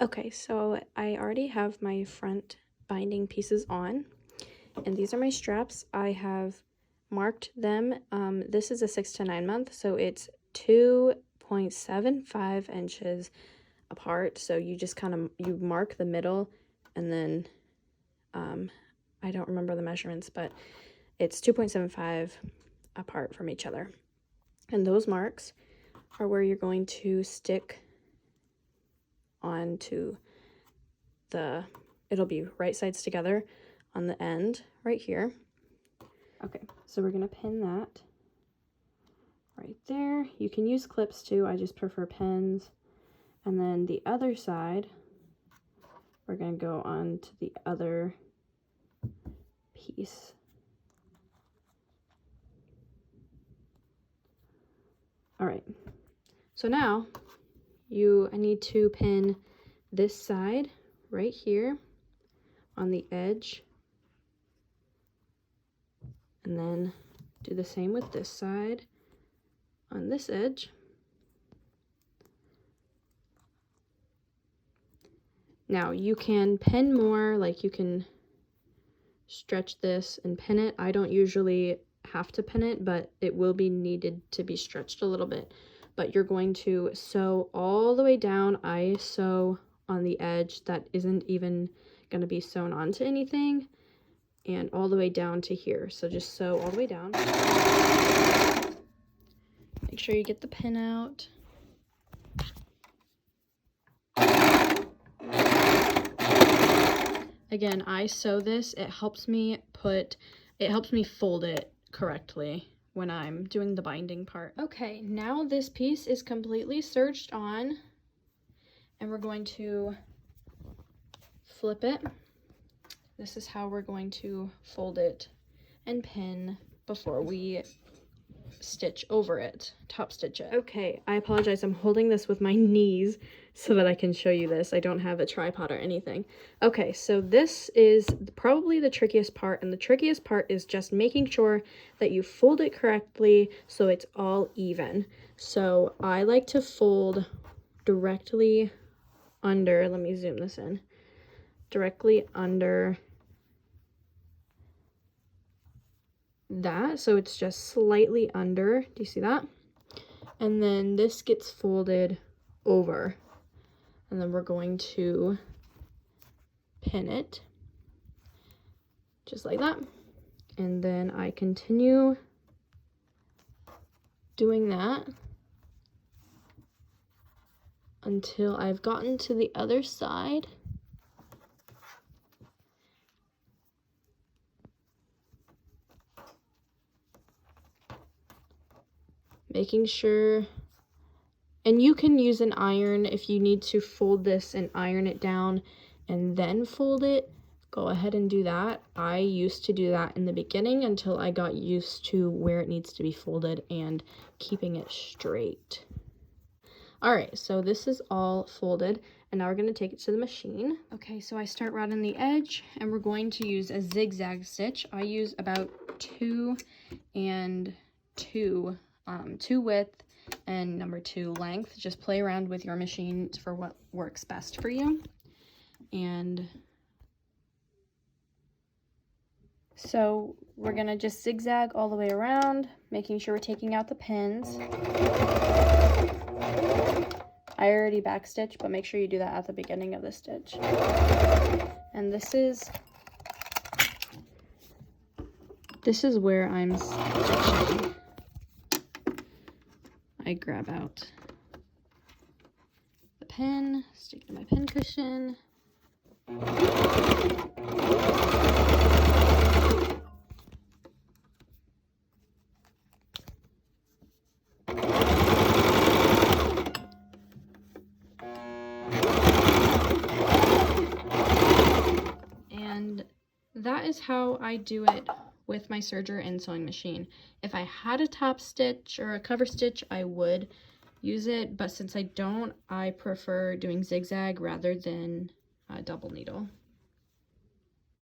Okay, so I already have my front binding pieces on, and these are my straps. I have marked them. This is a 6 to 9 month, so it's 2.75 inches apart. So you just you mark the middle, and then I don't remember the measurements, but it's 2.75 apart from each other. And those marks are where you're going to stick onto it'll be right sides together on the end right here. Okay, so we're gonna pin that right there. You can use clips too, I just prefer pins. And then the other side, we're gonna go on to the other piece. All right, so now I need to pin this side right here on the edge, and then do the same with this side on this edge. Now you can pin more, like you can stretch this and pin it. I don't usually have to pin it, but it will be needed to be stretched a little bit. But you're going to sew all the way down. I sew on the edge that isn't even going to be sewn onto anything, and all the way down to here. So just sew all the way down. Make sure you get the pin out. Again, I sew this. It helps me fold it correctly when I'm doing the binding part. Okay, now this piece is completely serged on, and we're going to flip it. This is how we're going to fold it and pin before we stitch over it, top stitch it. Okay, I apologize. I'm holding this with my knees so that I can show you this. I don't have a tripod or anything. Okay, so this is probably the trickiest part, and the trickiest part is just making sure that you fold it correctly so it's all even. So I like to fold directly under, let me zoom this in, directly under that, so it's just slightly under. Do you see that? And then this gets folded over, and then we're going to pin it just like that. And then I continue doing that until I've gotten to the other side. Making sure, and you can use an iron if you need to fold this and iron it down and then fold it. Go ahead and do that. I used to do that in the beginning until I got used to where it needs to be folded and keeping it straight. All right, so this is all folded, and now we're going to take it to the machine. Okay, so I start right on the edge, and we're going to use a zigzag stitch. I use about 2 and 2. 2 width and number 2 length. Just play around with your machine for what works best for you. And so we're gonna just zigzag all the way around, making sure we're taking out the pins. I already backstitched, but make sure you do that at the beginning of the stitch. And this is where I'm stitching. I grab out the pin, stick it in my pin cushion. And that is how I do it with my serger and sewing machine. If I had a top stitch or a cover stitch, I would use it, but since I don't, I prefer doing zigzag rather than double needle.